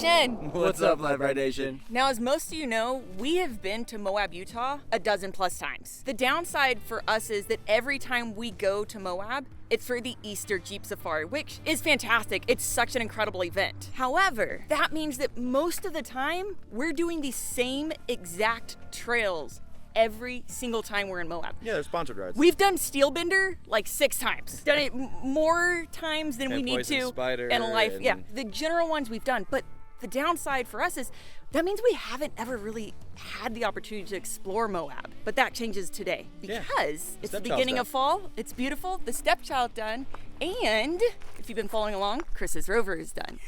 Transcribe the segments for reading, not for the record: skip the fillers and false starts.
Nation! What's up, Brite Nation? Now, as most of you know, we have been to Moab, Utah a dozen plus times. The downside for us is that every time we go to Moab, it's for the Easter Jeep Safari, which is fantastic. It's such an incredible event. However, that means that most of the time, we're doing the same exact trails every single time we're in Moab. Yeah, they're sponsored rides. We've done Steelbender like 6 times. Done it more times than we need to in life. Yeah, the general ones we've done. But the downside for us is that means we haven't ever really had the opportunity to explore Moab. But that changes today because it's the beginning of fall. It's beautiful. The stepchild done. And if you've been following along, Chris's Rover is done.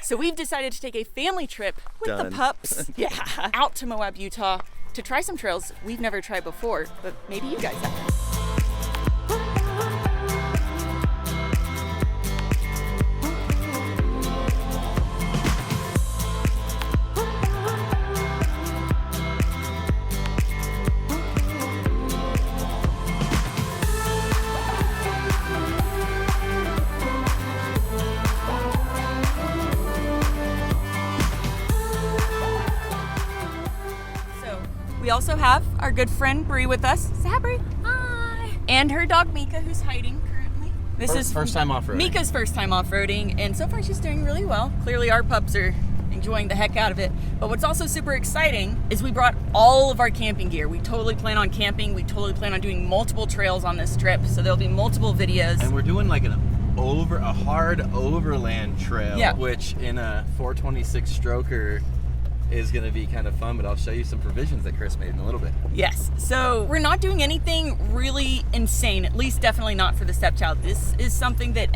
So we've decided to take a family trip with the pups out to Moab, Utah, to try some trails we've never tried before, but maybe you guys have. We also have our good friend Bree with us. Say hi, Bree. Hi. And her dog Mika, who's hiding currently. This is first time off-roading. Mika's first time off-roading, and so far she's doing really well. Clearly our pups are enjoying the heck out of it. But what's also super exciting is we brought all of our camping gear. We totally plan on camping. We totally plan on doing multiple trails on this trip, so there'll be multiple videos. And we're doing like a hard overland trail, which in a 426 stroker is going to be kind of fun, but I'll show you some provisions that Chris made in a little bit. Yes, so we're not doing anything really insane, at least definitely not for the stepchild. This is something that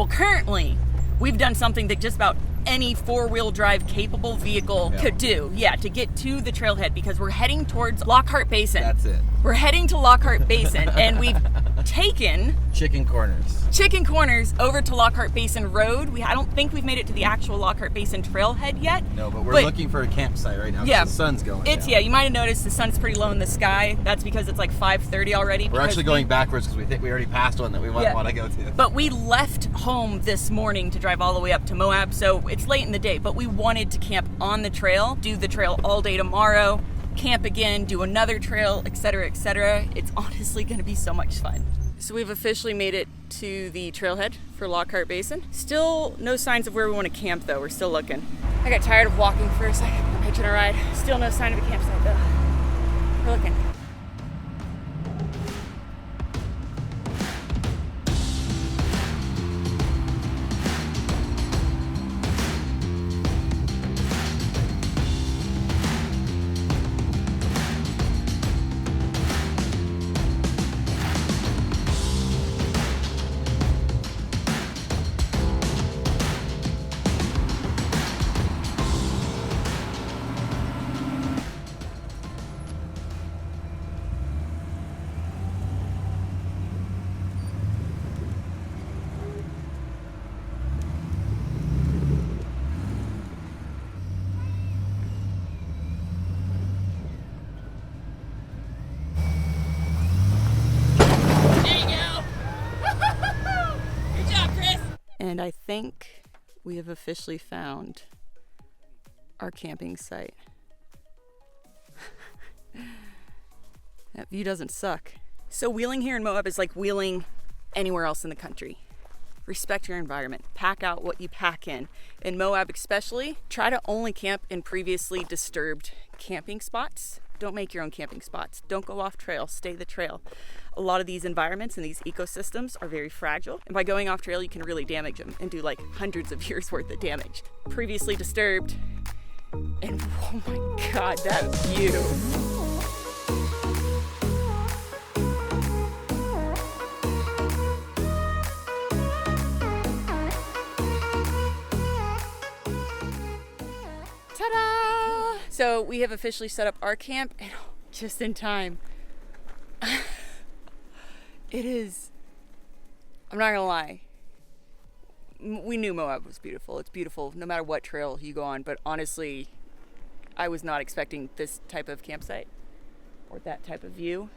currently we've done something that just about any 4-wheel drive capable vehicle could do, to get to the trailhead, because we're heading towards Lockhart Basin. That's it. We're heading to Lockhart Basin, and we've taken Chicken Corners over to Lockhart Basin Road. I don't think we've made it to the actual Lockhart Basin trailhead yet. No, but we're looking for a campsite right now. The sun's going down. You might have noticed the sun's pretty low in the sky. That's because it's like 5:30 already. We're actually going backwards because we think we already passed one that we might want to go to. But we left home this morning to drive all the way up to Moab, so it's late in the day, but we wanted to camp on the trail, do the trail all day tomorrow, camp again, do another trail, etc., etc. It's honestly going to be so much fun. So we've officially made it to the trailhead for Lockhart Basin. Still no signs of where we want to camp though. We're still looking. I got tired of walking for a second. I'm hitching a ride. Still no sign of a campsite though. We're looking. And I think we have officially found our camping site. That view doesn't suck. So wheeling here in Moab is like wheeling anywhere else in the country. Respect your environment. Pack out what you pack in. In Moab especially, try to only camp in previously disturbed camping spots. Don't make your own camping spots. Don't go off trail. Stay the trail. A lot of these environments and these ecosystems are very fragile. And by going off trail, you can really damage them and do like hundreds of years worth of damage. Previously disturbed. And oh my God, that view. Ta-da! So we have officially set up our camp, and just in time. It is, I'm not gonna lie, we knew Moab was beautiful. It's beautiful no matter what trail you go on, but honestly, I was not expecting this type of campsite or that type of view.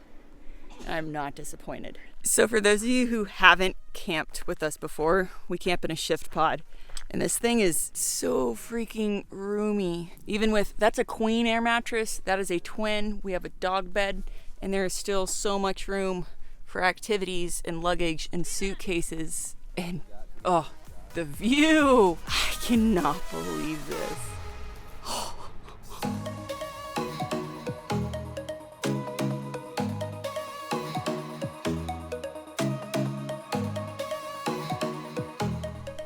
I'm not disappointed. So for those of you who haven't camped with us before, we camp in a shift pod. And this thing is so freaking roomy. Even with, that's a queen air mattress, that is a twin. We have a dog bed, and there is still so much room for activities and luggage and suitcases. And oh, the view! I cannot believe this.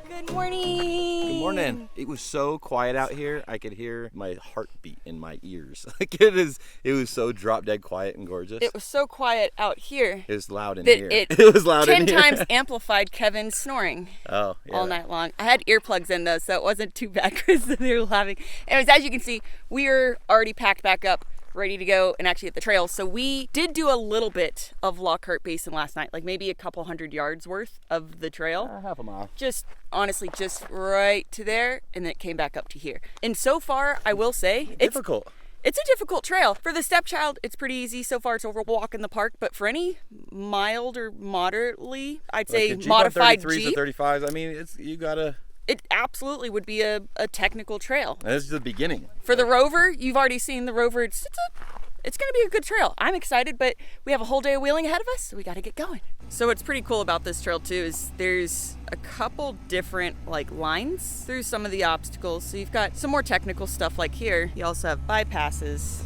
Good morning. Good morning. It was so quiet out here. I could hear my heartbeat in my ears. Like it was so drop dead quiet and gorgeous. It was so quiet out here. It was loud in that here. It was loud in 10 here. times amplified Kevin's snoring. Oh, yeah. All night long. I had earplugs in though, so it wasn't too bad because they were laughing. Anyways, as you can see, we are already packed back up, ready to go and actually hit the trail. So we did do a little bit of Lockhart Basin last night, like maybe a couple 100 yards worth of the trail. Half a mile. Just honestly, just right to there, and then it came back up to here. And so far, I will say, Difficult. It's a difficult trail. For the stepchild, it's pretty easy. So far, it's over a walk in the park. But for any mild or moderately, I'd say Jeep modified 33s Jeep, or 35s. I mean, you gotta. it absolutely would be a technical trail. This is the beginning. For the Rover, you've already seen the Rover. It's going to be a good trail. I'm excited, but we have a whole day of wheeling ahead of us, so we got to get going. So what's pretty cool about this trail too is there's a couple different lines through some of the obstacles. So you've got some more technical stuff like here. You also have bypasses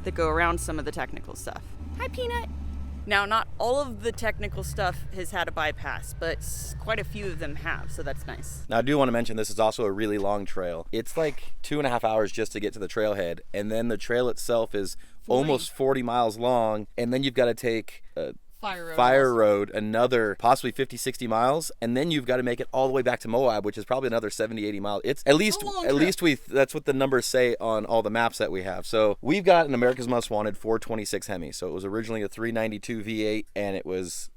that go around some of the technical stuff. Hi, Peanut. Now, not all of the technical stuff has had a bypass, but quite a few of them have, so that's nice. Now, I do want to mention this is also a really long trail. It's like 2.5 hours just to get to the trailhead, and then the trail itself is almost 40 miles long, and then you've got to take a Fire Road, another possibly 50-60 miles, and then you've got to make it all the way back to Moab, which is probably another 70-80 miles. It's at least that's what the numbers say on all the maps that we have. So we've got an America's Most Wanted 426 Hemi. So it was originally a 392 V8, and it was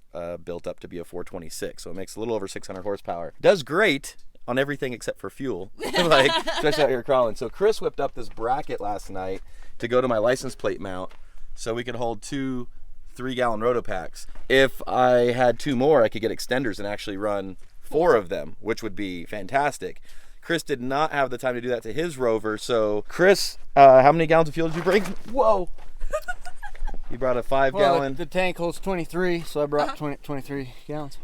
built up to be a 426. So it makes a little over 600 horsepower. Does great on everything except for fuel, like especially out here crawling. So Chris whipped up this bracket last night to go to my license plate mount, so we could hold 2 3-gallon Rotopacks. If I had 2 more, I could get extenders and actually run 4 of them, which would be fantastic. Chris did not have the time to do that to his Rover, so Chris, how many gallons of fuel did you bring? Whoa! He brought a 5-gallon. Well, the tank holds 23, so I brought 23 gallons.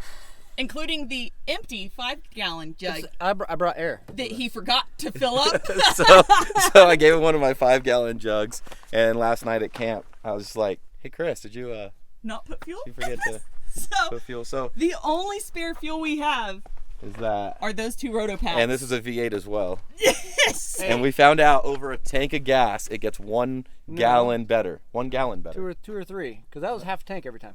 Including the empty 5-gallon jug I brought air that he forgot to fill up. so I gave him one of my 5-gallon jugs, and last night at camp, I was just like, hey Chris, did you not put fuel? Did you forget to put fuel? So the only spare fuel we have is that are those 2 Rotopacks. And this is a V8 as well. Yes. And we found out over a tank of gas, it gets 1 gallon better. 1 gallon better. Two or three, because that was half a tank every time.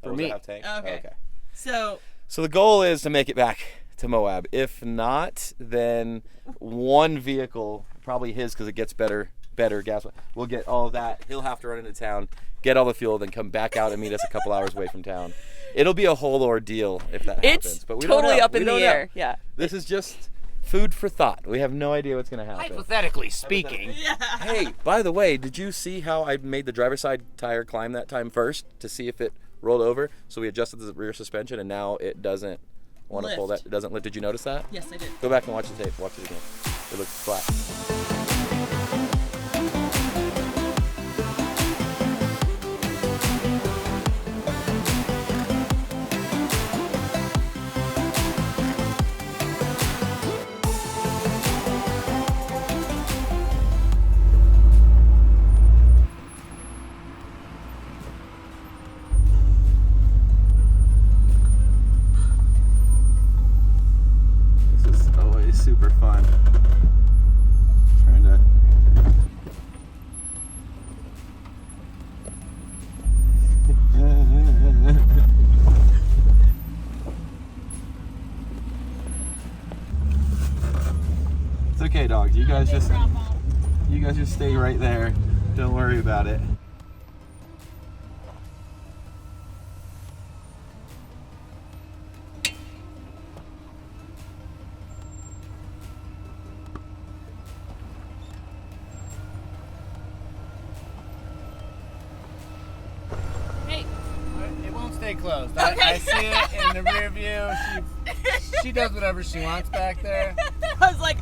For was me. it half tank? Okay. So the goal is to make it back to Moab. If not, then 1 vehicle, probably his, because it gets better gas. We'll get all of that. He'll have to run into town, get all the fuel, then come back out and meet us a couple hours away from town. It'll be a whole ordeal if that happens. But we totally don't know. up in the air. Yeah. This is just food for thought. We have no idea what's going to happen. Hypothetically speaking. Yeah. Hey, by the way, did you see how I made the driver's side tire climb that time first to see if it rolled over? So we adjusted the rear suspension, and now it doesn't want to pull that. It doesn't lift. Did you notice that? Yes, I did. Go back and watch the tape. Watch it again. It looks flat. Super fun. Trying to It's okay, dogs. You guys just stay right there. Don't worry about it. Stay closed. Okay. I see it in the rear view. She does whatever she wants back there. I was like,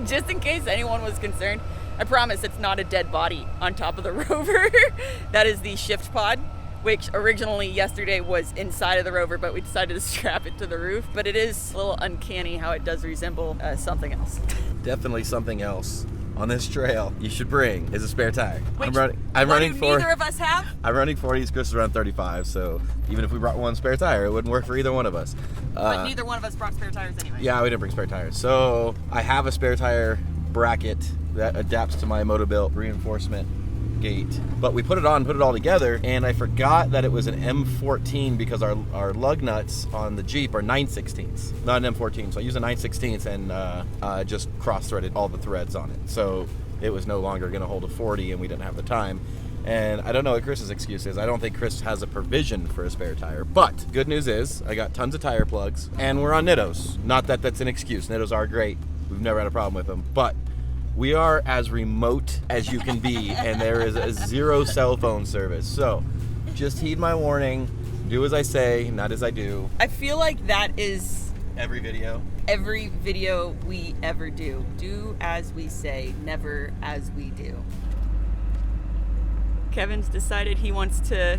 just in case anyone was concerned, I promise it's not a dead body on top of the rover. That is the shift pod, which originally yesterday was inside of the rover, but we decided to strap it to the roof. But it is a little uncanny how it does resemble something else. Definitely something else on this trail you should bring is a spare tire. Which, I'm running neither of us have. I'm running 40s, Chris is around 35, so even if we brought one spare tire, it wouldn't work for either one of us. But neither one of us brought spare tires anyway. Yeah, we didn't bring spare tires. So I have a spare tire bracket that adapts to my Motobilt reinforcement gate. But we put it all together, and I forgot that it was an M14 because our lug nuts on the Jeep are 9/16ths, not an M14. So I used a 9/16 and just cross-threaded all the threads on it. So it was no longer going to hold a 40, and we didn't have the time. And I don't know what Chris's excuse is. I don't think Chris has a provision for a spare tire. But good news is I got tons of tire plugs, and we're on Nittos. Not that that's an excuse. Nittos are great. We've never had a problem with them. But we are as remote as you can be, and there is a zero cell phone service. So just heed my warning. Do as I say, not as I do. I feel like that is Every video we ever do. Do as we say, never as we do. Kevin's decided he wants to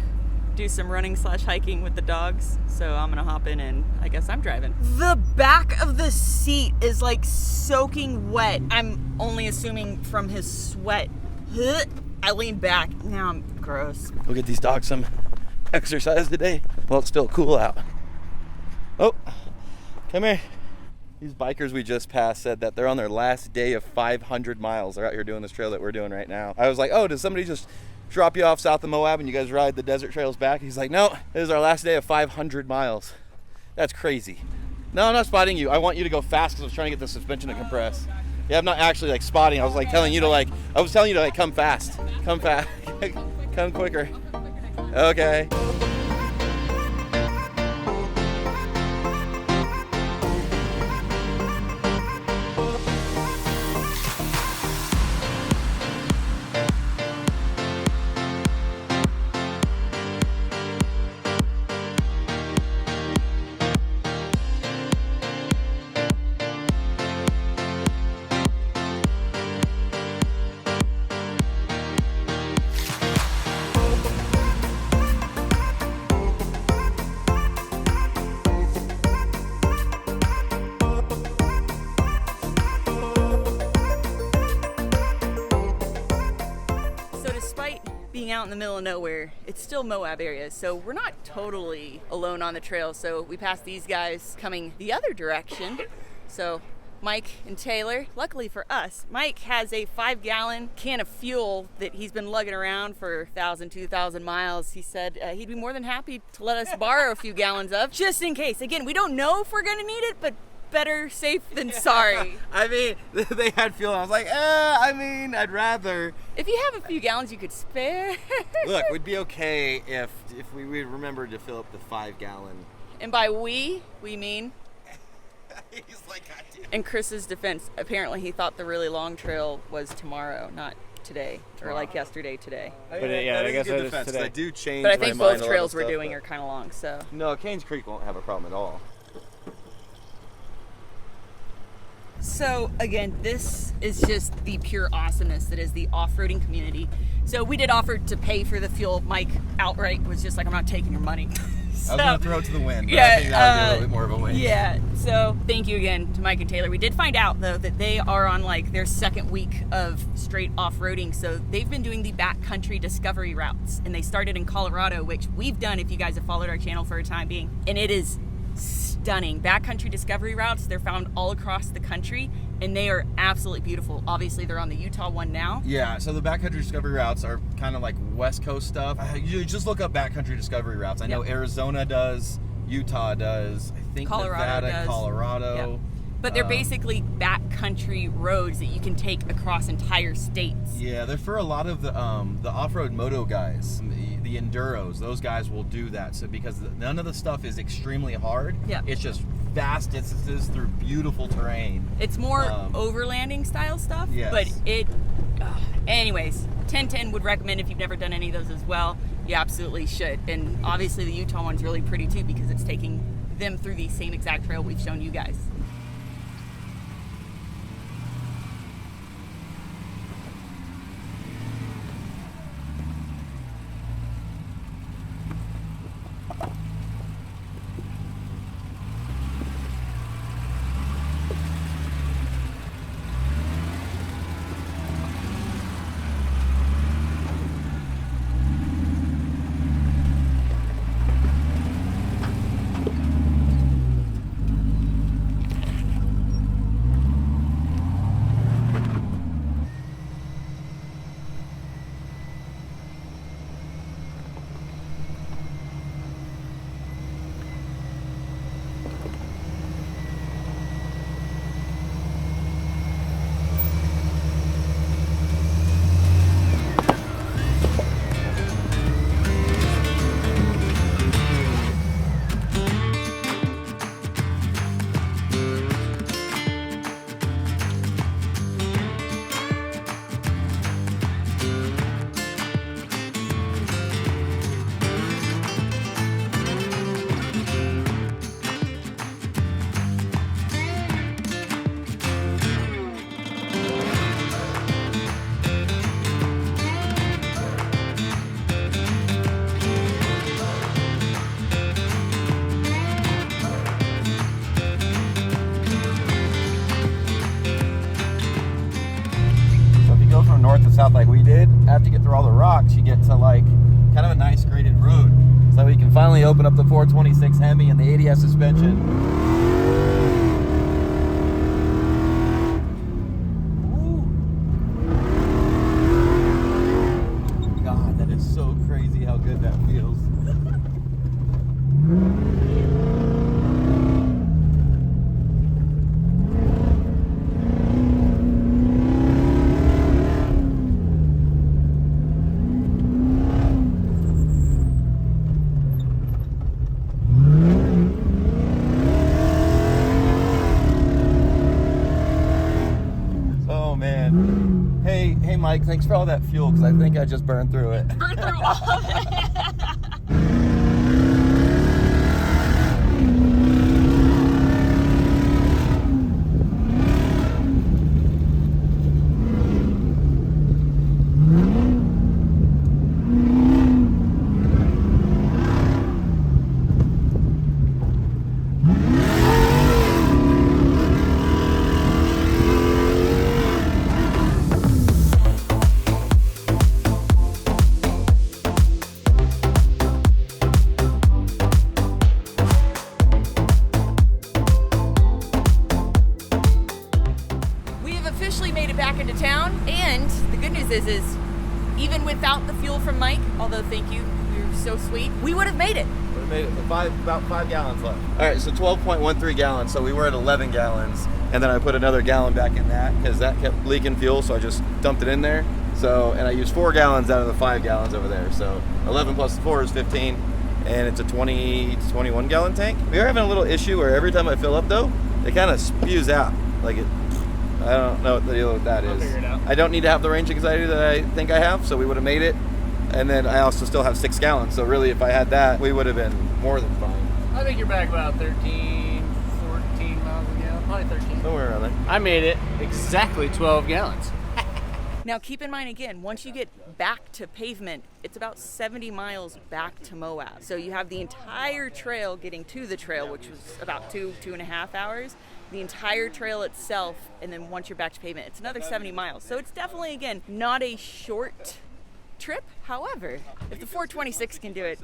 do some running / hiking with the dogs, so I'm gonna hop in and I guess I'm driving. The back of the seat is like soaking wet. I'm only assuming from his sweat. I lean back. Now I'm gross. We'll get these dogs some exercise today. Well, it's still cool out. Oh, come here. These bikers we just passed said that they're on their last day of 500 miles. They're out here doing this trail that we're doing right now. I was like, oh, does somebody just drop you off south of Moab and you guys ride the desert trails back? He's like, no, this is our last day of 500 miles. That's crazy. No, I'm not spotting you. I want you to go fast because I was trying to get the suspension to compress. Yeah, I'm not actually like spotting. I was like telling you to come fast. Come fast. Come quicker. Okay. Out in the middle of nowhere, it's still Moab area, so we're not totally alone on the trail. So we passed these guys coming the other direction. So Mike and Taylor, luckily for us, Mike has a 5-gallon can of fuel that he's been lugging around for 1,000, 2,000 miles. He said he'd be more than happy to let us borrow a few gallons of, just in case. Again, we don't know if we're gonna need it, but better safe than sorry. I mean, they had fuel. I was like, I'd rather. If you have a few gallons you could spare. Look, we'd be okay if we remembered to fill up the 5-gallon. And by we mean. He's like, I do. In Chris's defense, apparently he thought the really long trail was tomorrow, not today, or like yesterday, today. But yeah, I guess it is today. I do change. But I think my mind both trails we're stuff, doing are kind of long, so. No, Canes Creek won't have a problem at all. So again, this is just the pure awesomeness that is the off-roading community. So we did offer to pay for the fuel. Mike outright was just like, I'm not taking your money. So, I was going to throw it to the wind, but yeah, I think that would be a little bit more of a win. Yeah, so thank you again to Mike and Taylor. We did find out, though, that they are on like their second week of straight off-roading. So they've been doing the backcountry discovery routes, and they started in Colorado, which we've done if you guys have followed our channel for a time being. And it is stunning. Backcountry discovery routes, they're found all across the country, and they are absolutely beautiful. Obviously, they're on the Utah one now. Yeah, so the backcountry discovery routes are kind of like West Coast stuff. You just look up backcountry discovery routes. I know Arizona does, Utah does, I think Colorado Nevada, does. Colorado. Yep. But they're basically backcountry roads that you can take across entire states. Yeah, they're for a lot of the off-road moto guys, the enduros. Those guys will do that. So because none of the stuff is extremely hard. Yeah. It's just vast distances through beautiful terrain. It's more overlanding style stuff. Yes. But anyways, 1010 would recommend if you've never done any of those as well. You absolutely should. And obviously the Utah one's really pretty too because it's taking them through the same exact trail we've shown you guys. North to south like we did, after you get through all the rocks, you get to like kind of a nice graded road. So we can finally open up the 426 Hemi and the 80S suspension. Ooh. God, that is so crazy how good that feels. Hey Mike, thanks for all that fuel, because I think I just burned through it. Burned through all of it. Is even without the fuel from Mike, although thank you, you're so sweet, we would have made it. Would have made it. About 5 gallons left. All right, so 12.13 gallons. So we were at 11 gallons, and then I put another gallon back in that because that kept leaking fuel. So I just dumped it in there. So and I used 4 gallons out of the 5 gallons over there. So 11 plus 4 is 15, and it's a 20 to 21 gallon tank. We are having a little issue where every time I fill up though, it kind of spews out like it. I don't know what the deal with that is. I'll figure it out. I don't need to have the range anxiety that I think I have, so we would have made it. And then I also still have 6 gallons, so really if I had that, we would have been more than fine. I think you're back about 13, 14 miles a gallon, probably 13. Somewhere around there. I made it exactly 12 gallons. Now keep in mind again, once you get back to pavement, it's about 70 miles back to Moab. So you have the entire trail getting to the trail, which was about 2.5 hours. The entire trail itself, and then once you're back to pavement, it's another 70 miles. So it's definitely, again, not a short trip. However, if the 426 can do it,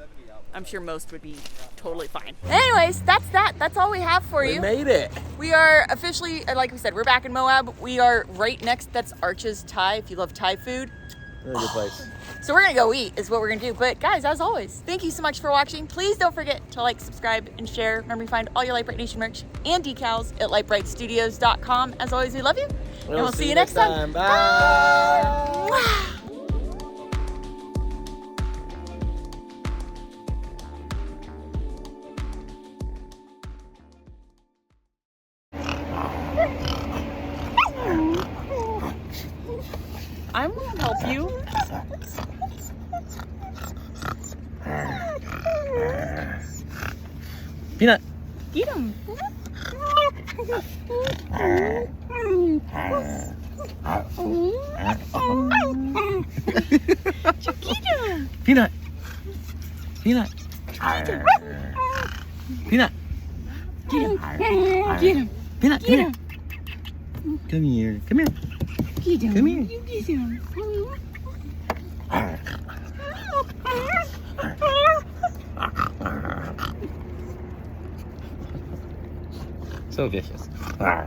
I'm sure most would be totally fine. Anyways, that's that. That's all we have for you. We made it. We are officially, like we said, we're back in Moab. We are right next, that's Arch's Thai, if you love Thai food. Really good place. So we're gonna go eat is what we're gonna do. But guys, as always, thank you so much for watching. Please don't forget to like, subscribe, and share. Remember, you find all your Lite Brite Nation merch and decals at litebritstudios.com. As always, we love you. And we'll see you next time. Bye. Bye. I'm gonna help you. Peanut. Get him. Peanut. Peanut. Peanut. Get him. Get him. Peanut. Get him. Come here. Come here. Get him. Come here. You get him. So vicious. I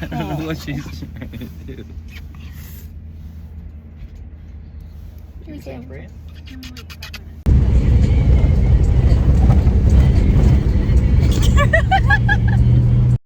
don't know what she's trying to do. Here's him.